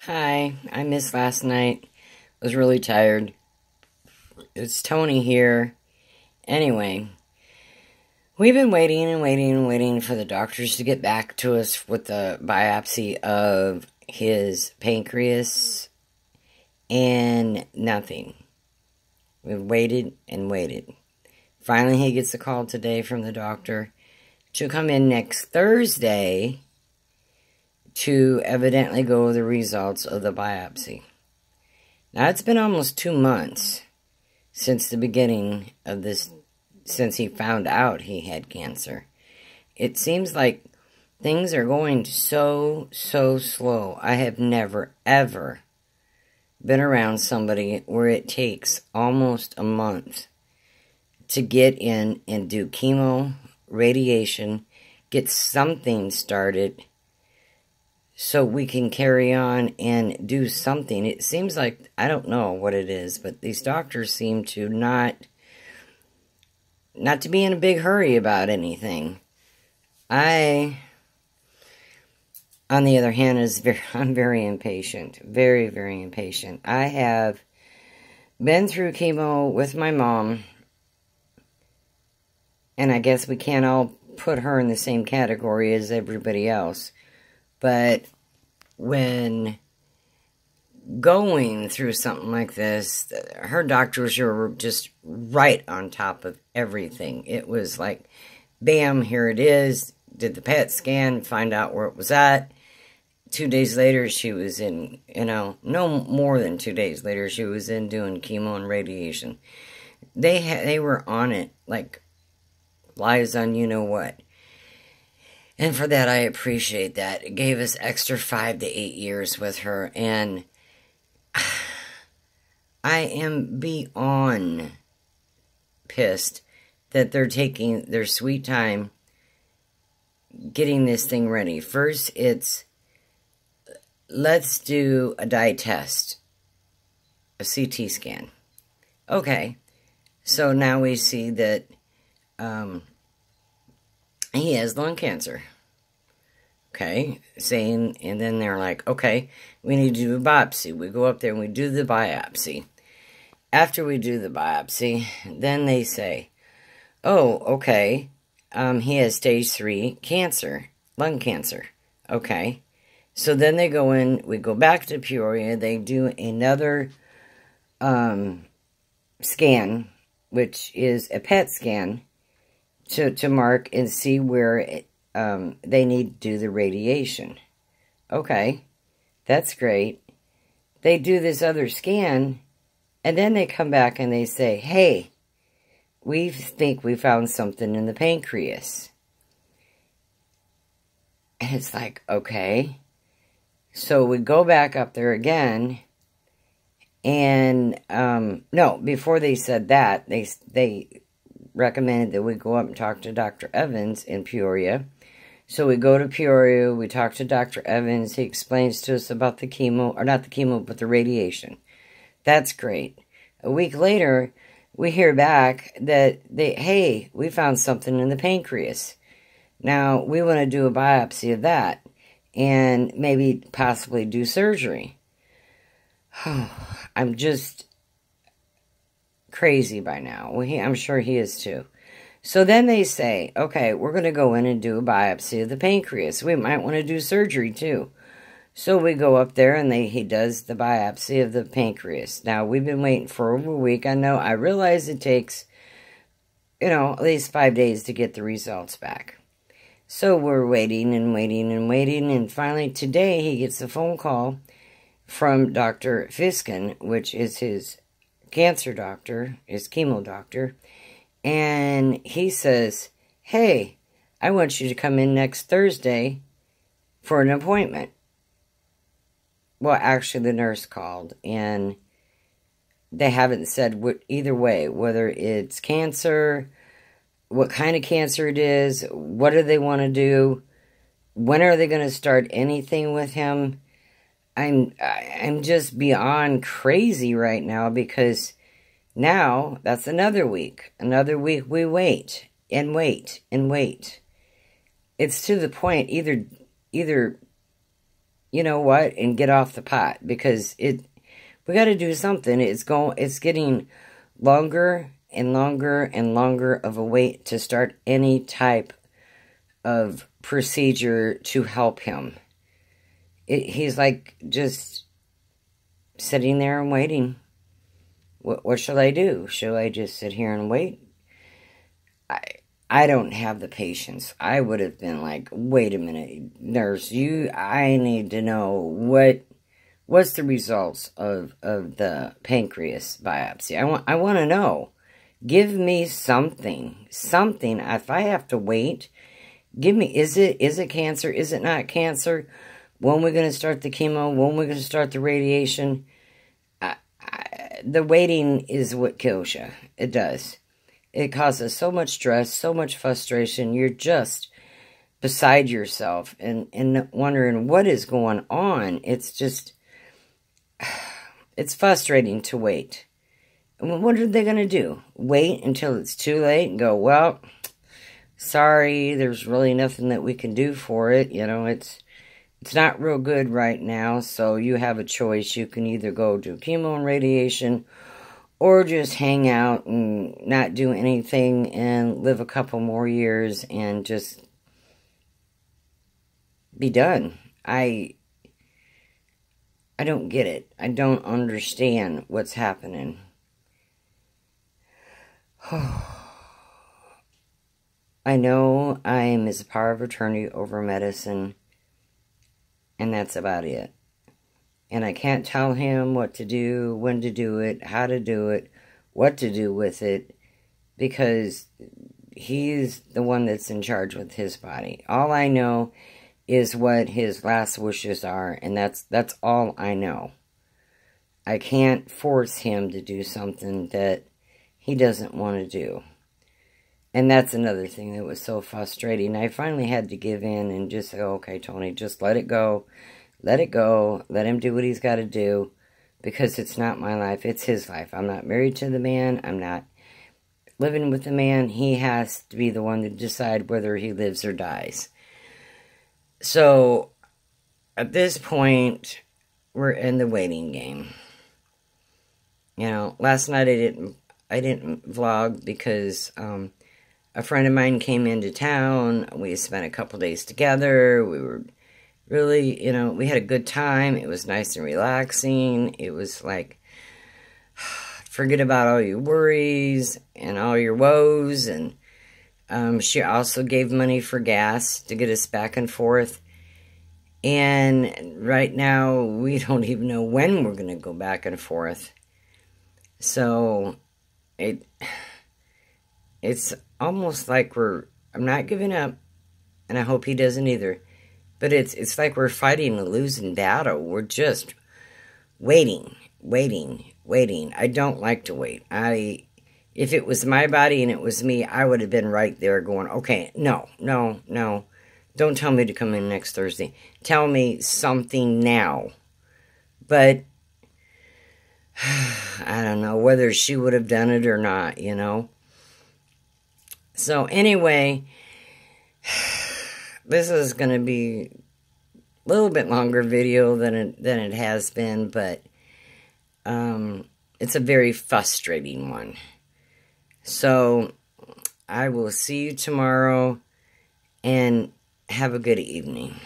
Hi, I missed last night. Was really tired. It's Tony here. Anyway, we've been waiting and waiting and waiting for the doctors to get back to us with the biopsy of his pancreas, and nothing. We've waited and waited. Finally, he gets a call today from the doctor to come in next Thursday to evidently go over the results of the biopsy. Now, it's been almost 2 months since the beginning of this, since he found out he had cancer. It seems like things are going so slow. I have never, ever been around somebody where it takes almost a month to get in and do chemo, radiation, get something started, so we can carry on and do something. It seems like, I don't know what it is, but these doctors seem to not to be in a big hurry about anything. I, on the other hand, I'm very impatient. Very, very impatient. I have been through chemo with my mom, and I guess we can't all put her in the same category as everybody else. But when going through something like this, her doctors were just right on top of everything. It was like, bam, here it is. Did the PET scan, find out where it was at. 2 days later, she was in, no more than 2 days later, she was in doing chemo and radiation. They were on it like flies on you-know-what. And for that, I appreciate that. It gave us extra 5 to 8 years with her. And I am beyond pissed that they're taking their sweet time getting this thing ready. First, it's, let's do a dye test, a CT scan. Okay, so now we see that he has lung cancer. Okay, and then they're like, okay, we need to do a biopsy. We go up there and we do the biopsy. After we do the biopsy, then they say, oh, okay, he has stage 3 cancer, lung cancer. Okay, so then they go in, we go back to Peoria, they do another scan, which is a PET scan, to mark and see where they need to do the radiation. Okay, that's great. They do this other scan, and then they come back and they say, hey, we think we found something in the pancreas. And it's like, okay. So we go back up there again, and no, before they said that, they recommended that we go up and talk to Dr. Evans in Peoria. So we go to Peoria, we talk to Dr. Evans, he explains to us about the chemo, or not the chemo, but the radiation. That's great. A week later, we hear back that hey, we found something in the pancreas. Now, we want to do a biopsy of that, and maybe possibly do surgery. I'm just crazy by now. Well, I'm sure he is too. So then they say, okay, we're going to go in and do a biopsy of the pancreas. We might want to do surgery too. So we go up there and he does the biopsy of the pancreas. Now, we've been waiting for over a week. I realize it takes, at least 5 days to get the results back. So we're waiting and waiting and waiting. And finally today he gets a phone call from Dr. Fiskin, which is his cancer doctor, his chemo doctor, and he says, hey, I want you to come in next Thursday for an appointment. Well, actually, the nurse called, and they haven't said either way, whether it's cancer, what kind of cancer it is, what do they want to do, when are they going to start anything with him. I'm just beyond crazy right now, because now that's another week. Another week we wait and wait and wait. It's to the point, either you know what, and get off the pot, because we got to do something. It's getting longer and longer and longer of a wait to start any type of procedure to help him. He's like just sitting there and waiting. What shall I do? Shall I just sit here and wait? I don't have the patience. I would have been like, wait a minute, nurse, I need to know what's the results of the pancreas biopsy. I want to know. Give me something. Something. If I have to wait, give me, is it cancer? Is it not cancer? When we're going to start the chemo? When we're going to start the radiation? The waiting is what kills you. It does. It causes so much stress, so much frustration. You're just beside yourself and wondering what is going on. It's just, it's frustrating to wait. And what are they going to do? Wait until it's too late and go, well, sorry, there's really nothing that we can do for it. You know, it's not real good right now, so you have a choice. You can either go do chemo and radiation, or just hang out and not do anything and live a couple more years and just be done. I don't get it. I don't understand what's happening. I know I am his power of attorney over medicine, and that's about it. And I can't tell him what to do, when to do it, how to do it, what to do with it, because he's the one that's in charge with his body. All I know is what his last wishes are, and that's all I know. I can't force him to do something that he doesn't want to do. And that's another thing that was so frustrating. I finally had to give in and just say, okay, Tony, just let it go. Let it go. Let him do what he's got to do, because it's not my life. It's his life. I'm not married to the man. I'm not living with the man. He has to be the one to decide whether he lives or dies. So, at this point, we're in the waiting game. You know, last night I didn't vlog because a friend of mine came into town. We spent a couple days together. We were really, you know, we had a good time. It was nice and relaxing. It was like, forget about all your worries and all your woes. And she also gave money for gas to get us back and forth. And right now, we don't even know when we're going to go back and forth. So, it's almost like I'm not giving up, and I hope he doesn't either. But it's like we're fighting a losing battle. We're just waiting. I don't like to wait. If it was my body and it was me, I would have been right there going, okay, no. Don't tell me to come in next Thursday. Tell me something now. But I don't know whether she would have done it or not, you know. So anyway, this is going to be a little bit longer video than it has been, but it's a very frustrating one. So I will see you tomorrow, and have a good evening.